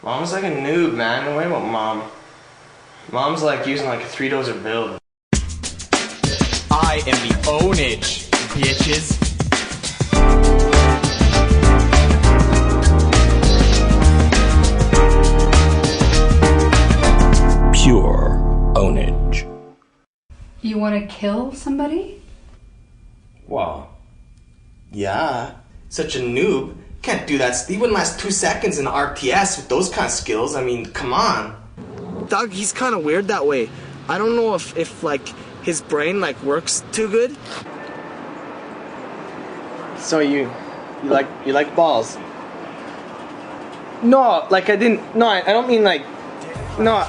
Mom's like a noob, man. Don't worry about mom. Mom's like using like a 3-dozer build. I am the Pwnage, bitches. Pure Pwnage. You want to kill somebody? Wow. Yeah. Such a noob. Can't do that. He wouldn't last 2 seconds in RTS with those kind of skills. I mean, come on. Doug, he's kind of weird that way. I don't know if like his brain like works too good. So you like balls? No, like I didn't. No, I don't mean like. No.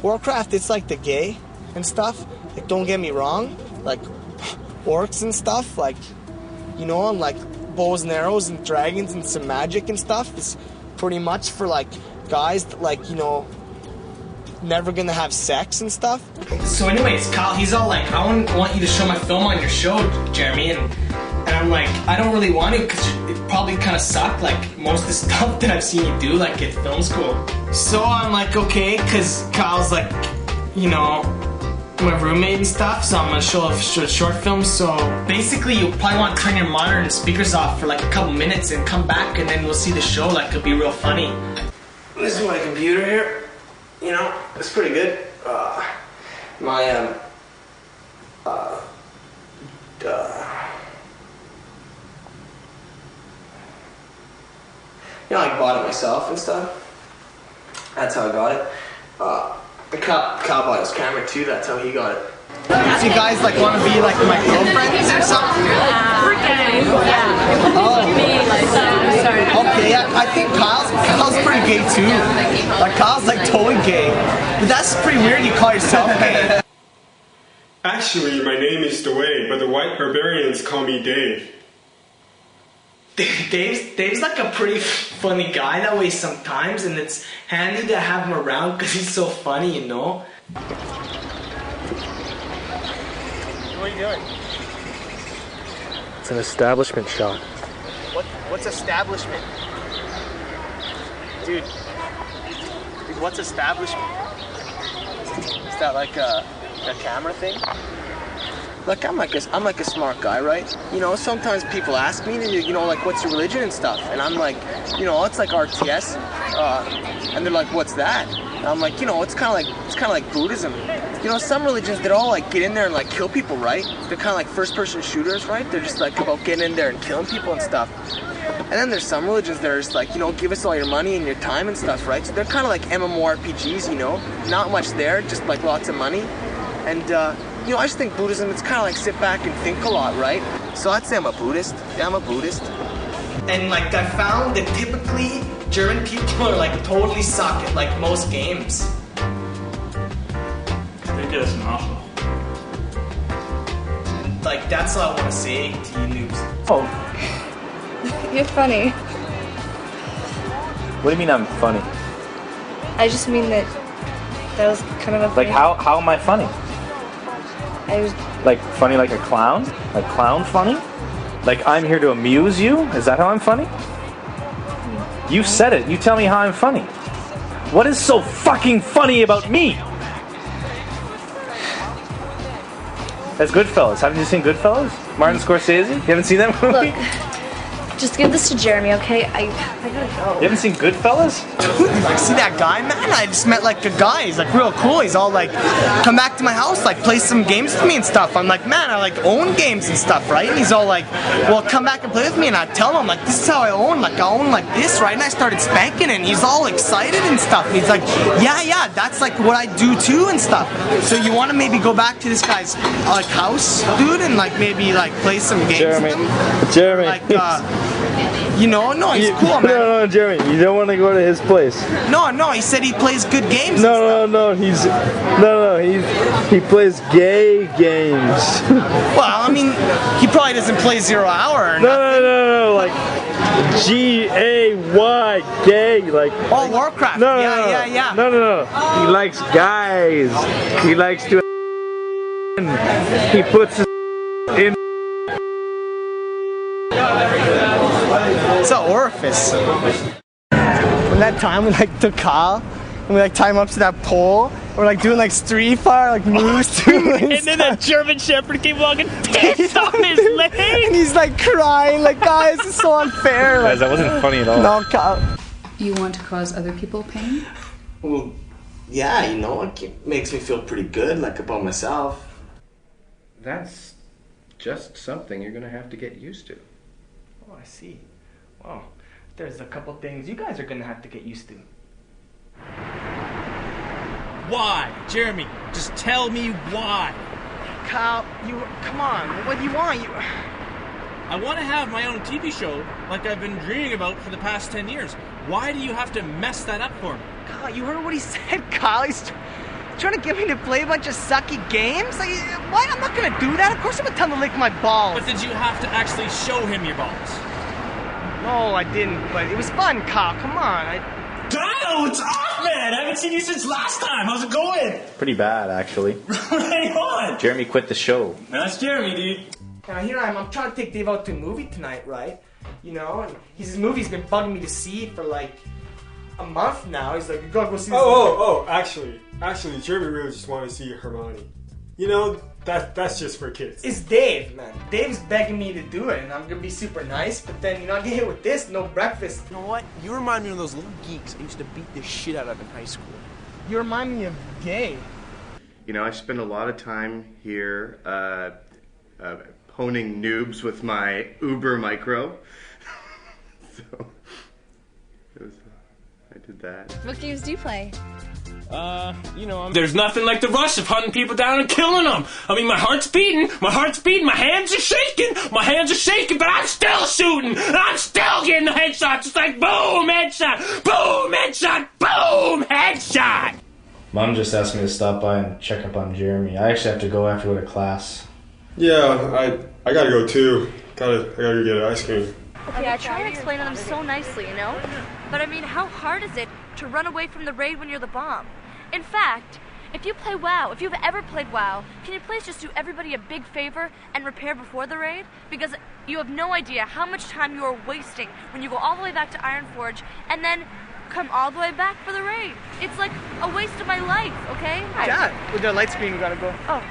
Warcraft, it's like the gay and stuff. Like, don't get me wrong. Like, orcs and stuff. Like, you know, and like bows and arrows and dragons and some magic and stuff. It's pretty much for like guys that like, you know, never gonna have sex and stuff. So anyways, Kyle, he's all like, I want you to show my film on your show, Jeremy, and I'm like, I don't really want to because it probably kind of sucked, like most of the stuff that I've seen you do, like at film school. So I'm like, okay, because Kyle's like, you know, my roommate and stuff, so I'm gonna show a short film. So basically, you'll probably want to turn your monitor and speakers off for like a couple minutes and come back, and then we'll see the show. Like, it'll be real funny. This is my computer here. You know, it's pretty good. You know, I bought it myself and stuff. That's how I got it. Kyle bought his camera too, that's how he got it. If you guys like want to be like my girlfriends or something? We're gay, yeah. Oh. Okay, yeah, I think Kyle's pretty gay too. Like Kyle's like totally gay. But that's pretty weird you call yourself gay. Actually, my name is Dwayne, but the white barbarians call me Dave. Dave's like a pretty funny guy that way sometimes, and it's handy to have him around because he's so funny, you know? What are you doing? It's an establishment shot. What's establishment? Dude, what's establishment? Is that like a camera thing? Look, I'm like a smart guy, right? You know, sometimes people ask me, you know, like, what's your religion and stuff, and I'm like, you know, it's like RTS, and they're like, what's that? And I'm like, you know, it's kind of like Buddhism. You know, some religions, they all like get in there and like kill people, right? They're kind of like first-person shooters, right? They're just like about getting in there and killing people and stuff. And then there's some religions that are just like, you know, give us all your money and your time and stuff, right? So they're kind of like MMORPGs, you know, not much there, just like lots of money, and you know, I just think Buddhism, it's kind of like sit back and think a lot, right? So I'd say I'm a Buddhist. Yeah, I'm a Buddhist. And like I found that typically German people are like totally suck at like most games. I think that's an awful. Like that's all I want to say to you noobs. Oh, You're funny. what do you mean I'm funny? I just mean that was kind of a Like, how am I funny? I was Like, funny like a clown? Like, clown funny? Like, I'm here to amuse you? Is that how I'm funny? You said it. You tell me how I'm funny. What is so fucking funny about me? That's Goodfellas. Haven't you seen Goodfellas? Martin Scorsese? You haven't seen that movie? Look, just give this to Jeremy, okay? I gotta go. You haven't seen Goodfellas? Like, see that guy, man? I just met like a guy. He's like real cool. He's all like, come back to my house, like play some games with me and stuff. I'm like, man, I like own games and stuff, right? And he's all like, well, come back and play with me. And I tell him, like, this is how I own. Like, I own like this, right? And I started spanking it. And he's all excited and stuff. And he's like, yeah, that's like what I do too and stuff. So you want to maybe go back to this guy's like house, dude, and like maybe like play some games with him? Jeremy. Like, you know, no, he's cool, man. No, Jeremy, you don't want to go to his place. No, he said he plays good games. No, he plays gay games. Well, I mean, he probably doesn't play 0 Hour or No, like G-A-Y, gay, like. Oh, Warcraft. Yeah. No. He likes guys. He likes to. He puts his in. It's an orifice. When that time we like took Kyle and we like tied him up to that pole, we're like doing like street fire, like moves too. And then that German Shepherd came walking, pissed off his leg. And he's like crying, like, guys, this is so unfair. Like, Guys, that wasn't funny at all. no, Kyle. You want to cause other people pain? Well, yeah, you know, it makes me feel pretty good, like about myself. That's just something you're gonna have to get used to. Oh, I see. Well, there's a couple things you guys are gonna have to get used to. Why? Jeremy, just tell me why. Kyle, come on, what do you want? I want to have my own TV show like I've been dreaming about for the past 10 years. Why do you have to mess that up for me? Kyle, you heard what he said, Kyle. He's trying to get me to play a bunch of sucky games? Like, what? I'm not gonna do that. Of course I'm gonna tell him to lick my balls. But did you have to actually show him your balls? No, I didn't, but it was fun, Kyle. Come on. Kyle, what's off, man? I haven't seen you since last time. How's it going? Pretty bad, actually. Hang on. Jeremy quit the show. That's Jeremy, dude. Now here I am, I'm trying to take Dave out to a movie tonight, right? You know, and his movie's been bugging me to see for like a month now. He's like, you gotta go see this movie. Actually, Jeremy really just wanted to see Hermione. You know, that's just for kids. It's Dave, man. Dave's begging me to do it, and I'm gonna be super nice, but then, you know, I get hit with this, no breakfast. You know what? You remind me of those little geeks I used to beat the shit out of in high school. You remind me of gay. You know, I spend a lot of time here honing noobs with my Uber Micro. So, I did that. What games do you play? There's nothing like the rush of hunting people down and killing them. I mean, my heart's beating, my hands are shaking, but I'm still shooting, and I'm still getting the headshots. It's like boom, headshot, boom, headshot, boom, headshot. Mom just asked me to stop by and check up on Jeremy. I actually have to go after go to class. Yeah, I gotta go too. I gotta go get ice cream. Okay, I try to explain to them so nicely, you know? But I mean, how hard is it to run away from the raid when you're the bomb? In fact, if you play WoW, if you've ever played WoW, can you please just do everybody a big favor and repair before the raid? Because you have no idea how much time you are wasting when you go all the way back to Ironforge and then come all the way back for the raid. It's like a waste of my life, okay? Dad, with the light screen, we gotta go. Oh.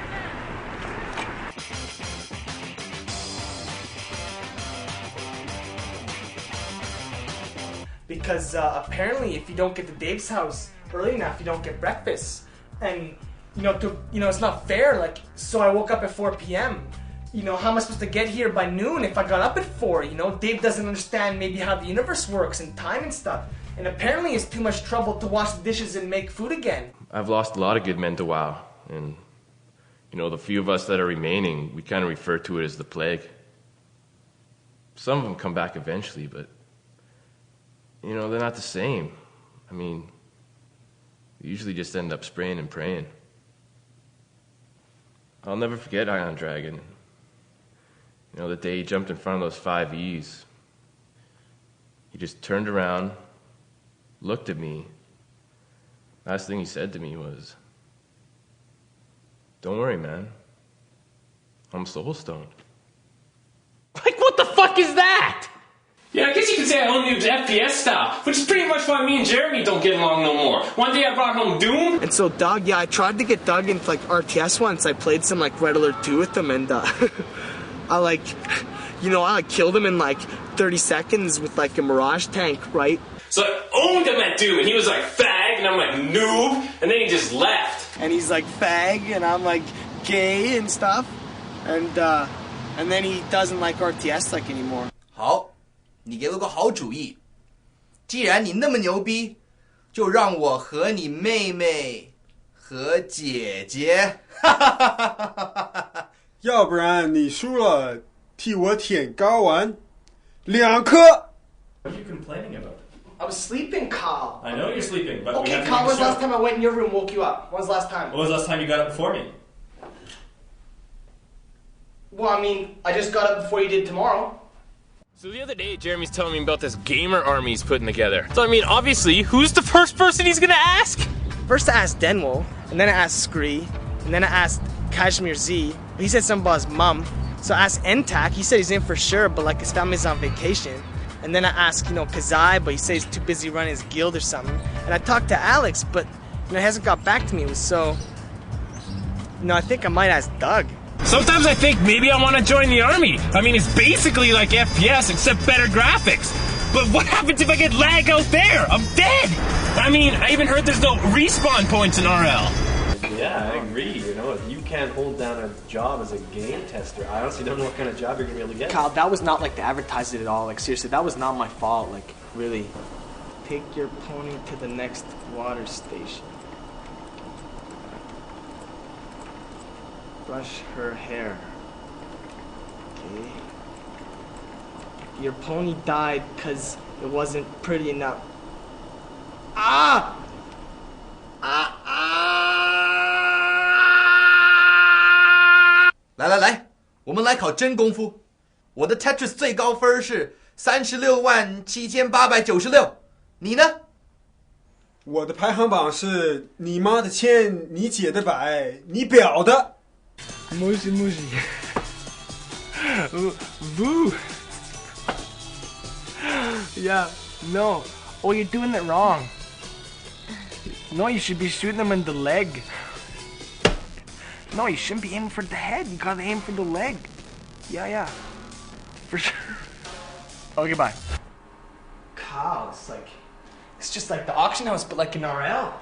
Because apparently if you don't get to Dave's house early enough, you don't get breakfast. And, it's not fair. Like, so I woke up at 4 p.m. You know, how am I supposed to get here by noon if I got up at 4? You know, Dave doesn't understand maybe how the universe works and time and stuff. And apparently it's too much trouble to wash the dishes and make food again. I've lost a lot of good men to WoW. And, the few of us that are remaining, we kind of refer to it as the plague. Some of them come back eventually, but they're not the same. I mean, they usually just end up spraying and praying. I'll never forget Ion Dragon. The day he jumped in front of those 5 E's. He just turned around, looked at me. Last thing he said to me was, "Don't worry, man. I'm soul stoned." Like, what the fuck is that? Yeah, I guess you could say I only use FPS style, which is pretty much why me and Jeremy don't get along no more. One day I brought home Doom. And so Doug, I tried to get Doug into like RTS once. I played some like Red Alert 2 with him, and I killed him in like 30 seconds with like a Mirage tank, right? So I owned him at Doom, and he was like, fag, and I'm like, noob, and then he just left. And he's like, fag, and I'm like, gay and stuff. And then he doesn't like RTS like anymore. 好，你给了个好主意。既然你那么牛逼，就让我和你妹妹和姐姐。要不然你输了，替我舔睾丸2颗。 What are you complaining about? I was sleeping, Kyle. I know you're sleeping, but we okay, have to Kyle, make a when's the show. last time I went in your room and woke you up? When's the last time? When was the last time you got up before me? Well, I mean, I just got up before you did tomorrow. So the other day, Jeremy's telling me about this gamer army he's putting together. So I mean, obviously, who's the first person he's gonna ask? First I asked Denwell, and then I asked Scree, and then I asked Kashmir Z. He said something about his mom. So I asked Ntac. He said he's in for sure, but like his family's on vacation. And then I asked, Kazai, but he says he's too busy running his guild or something. And I talked to Alex, but he hasn't got back to me. So, I think I might ask Doug. Sometimes I think maybe I want to join the army. I mean, it's basically like FPS except better graphics. But what happens if I get lag out there? I'm dead! I mean, I even heard there's no respawn points in RL. Yeah, I agree. If you can't hold down a job as a game tester, I honestly don't know what kind of job you're going to be able to get. Kyle, that was not like to advertise it at all. Like, seriously, that was not my fault. Like, really. Take your pony to the next water station. Brush her hair. Okay. Your pony died because it wasn't pretty enough. Ah! Ah! Ah! 来，我们来考真功夫。我的 Tetris 最高分是367896，你呢？我的排行榜是你妈的千，你姐的百，你表的。Mushy. Voo. Yeah, no. Oh, you're doing it wrong. No, you should be shooting them in the leg. No, you shouldn't be aiming for the head. You gotta aim for the leg. Yeah. For sure. Okay, bye. Kyle, it's just like the auction house, but like in RL. Oh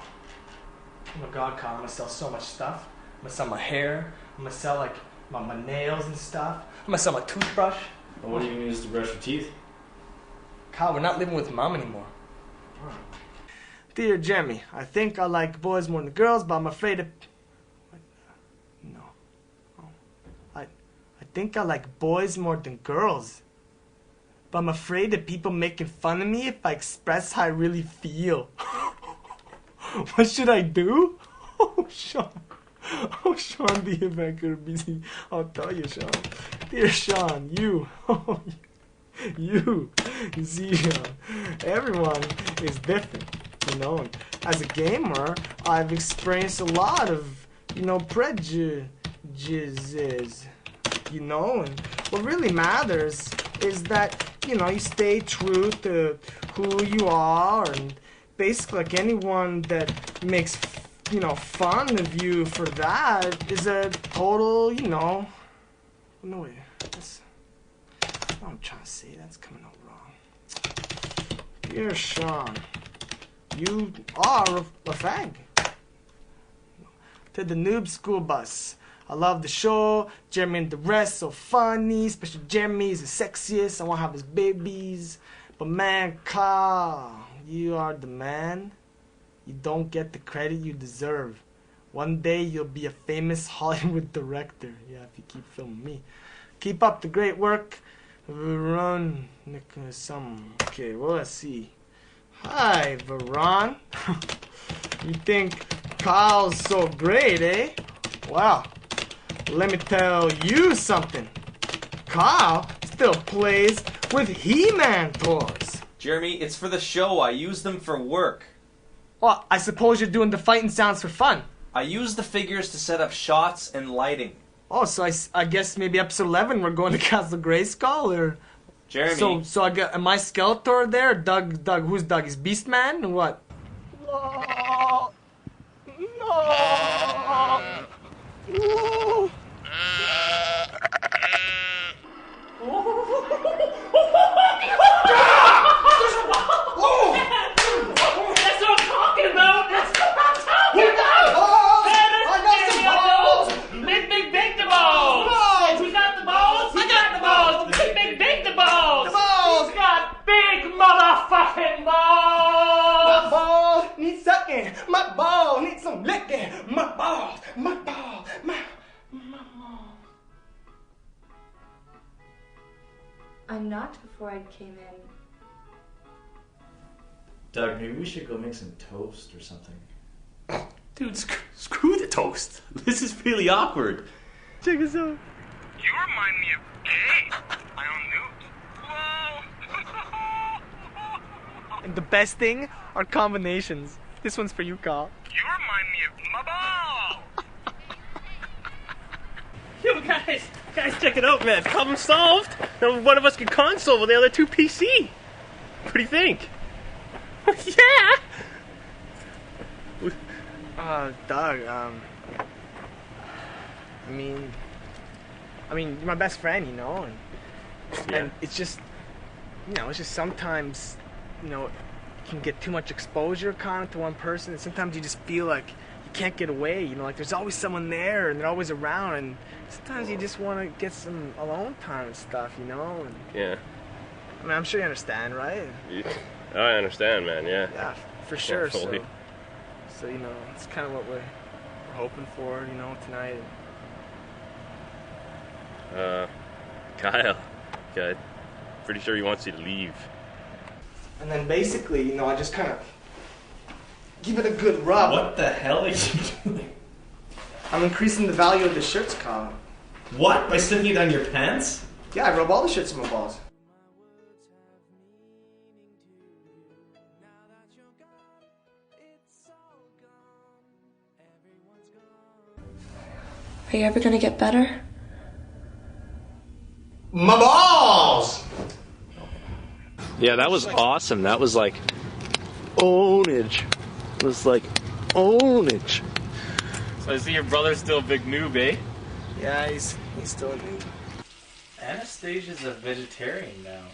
my god, Kyle, I'm gonna sell so much stuff. I'm gonna sell my hair. I'm gonna sell like my nails and stuff. I'm gonna sell my toothbrush. And what are you gonna use to brush your teeth? Kyle, we're not living with Mom anymore. Dear Jeremy, I think I like boys more than girls, but I'm afraid of... No. Oh. I think I like boys more than girls. But I'm afraid of people making fun of me if I express how I really feel. What should I do? Oh, Sean, the banker busy. I'll tell you, Sean. Dear Sean, you see, Sean, everyone is different, As a gamer, I've experienced a lot of, prejudices, and what really matters is that, you stay true to who you are, and basically like anyone that makes fun of you for that is a total, no way. That's what I'm trying to say. That's coming out wrong. Dear Sean, you are a fag. To the noob school bus. I love the show. Jeremy and the rest so funny. Especially Jeremy is the sexiest. I want to have his babies. But man, Kyle, you are the man. You don't get the credit you deserve. One day you'll be a famous Hollywood director. Yeah, if you keep filming me. Keep up the great work. Veron. Okay, well, let's see. Hi, Veron. You think Kyle's so great, eh? Wow. Let me tell you something. Kyle still plays with He-Man toys. Jeremy, it's for the show. I use them for work. Well, I suppose you're doing the fighting sounds for fun. I use the figures to set up shots and lighting. Oh, so I guess maybe episode 11 we're going to Castle Grayskull, or... Jeremy. So am I Skeletor there? Doug, who's Doug? Is Beastman or what? No. That's what I'm talking about! That's what I'm talking about! I got some balls! Big the balls! Who's got the balls? He's got the balls! Big the balls! The balls! He's got big motherfucking balls! My ball needs sucking. My ball needs some licking. My ball. I'm not before I came in. Doug, maybe we should go make some toast or something. Dude, screw the toast. This is really awkward. Check us out. You remind me of gay. I don't know. And the best thing are combinations. This one's for you, Carl. You remind me of my ball. Yo, guys, check it out, man. Problem solved. Now one of us can console while the other two PC. do you think? Yeah. Doug, I mean, you're my best friend, you know, and it's just, it's just sometimes, you can get too much exposure kind of to one person, and sometimes you just feel like you can't get away, like there's always someone there, and they're always around, and sometimes you just want to get some alone time and stuff, and, Yeah. I mean, I'm sure you understand, right? I understand, man, yeah. Yeah, for sure, fully. so, it's kind of what we're hoping for, tonight. Kyle, okay, pretty sure he wants you to leave. And then basically, I just kind of give it a good rub. What the hell are you doing? I'm increasing the value of the shirts, Kyle. What? By sticking it on your pants? Yeah, I rub all the shirts on my balls. Are you ever gonna get better? My balls! Yeah, that was awesome. That was like ownage. It was like ownage. So I see your brother's still a big noob, eh? Yeah, he's still a noob. Anastasia's a vegetarian now.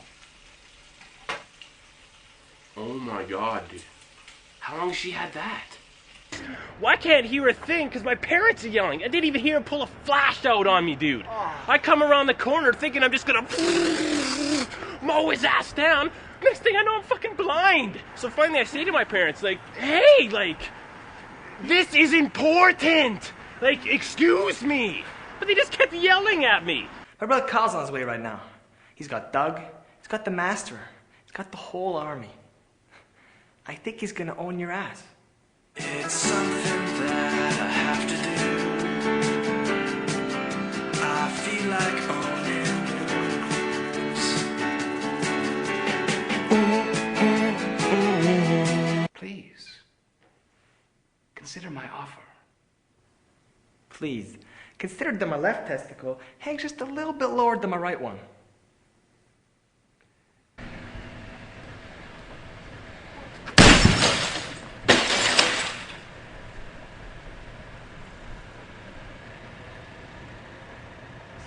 Oh my god, dude. How long has she had that? Well, I can't hear a thing because my parents are yelling. I didn't even hear him pull a flash out on me, dude. I come around the corner thinking I'm just gonna mow his ass down. Next thing I know, I'm fucking blind. So finally I say to my parents, like, hey, this is important. Excuse me. But they just kept yelling at me. My brother Kyle's on his way right now. He's got Doug, he's got the master, he's got the whole army. I think he's gonna own your ass. It's something that I have to do. I feel like owning. Please, consider my offer. Please, consider that my left testicle hangs just a little bit lower than my right one.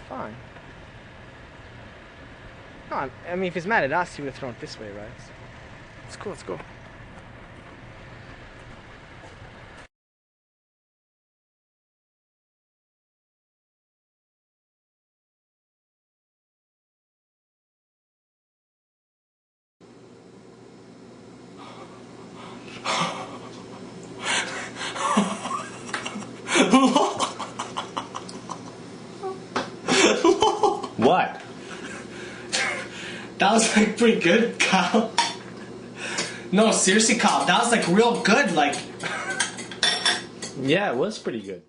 Fine. No, I mean, if he's mad at us, he would have thrown it this way, right? So, it's cool, let's go. What? That was pretty good, Kyle. No, seriously, Kyle, that was real good, Yeah, it was pretty good.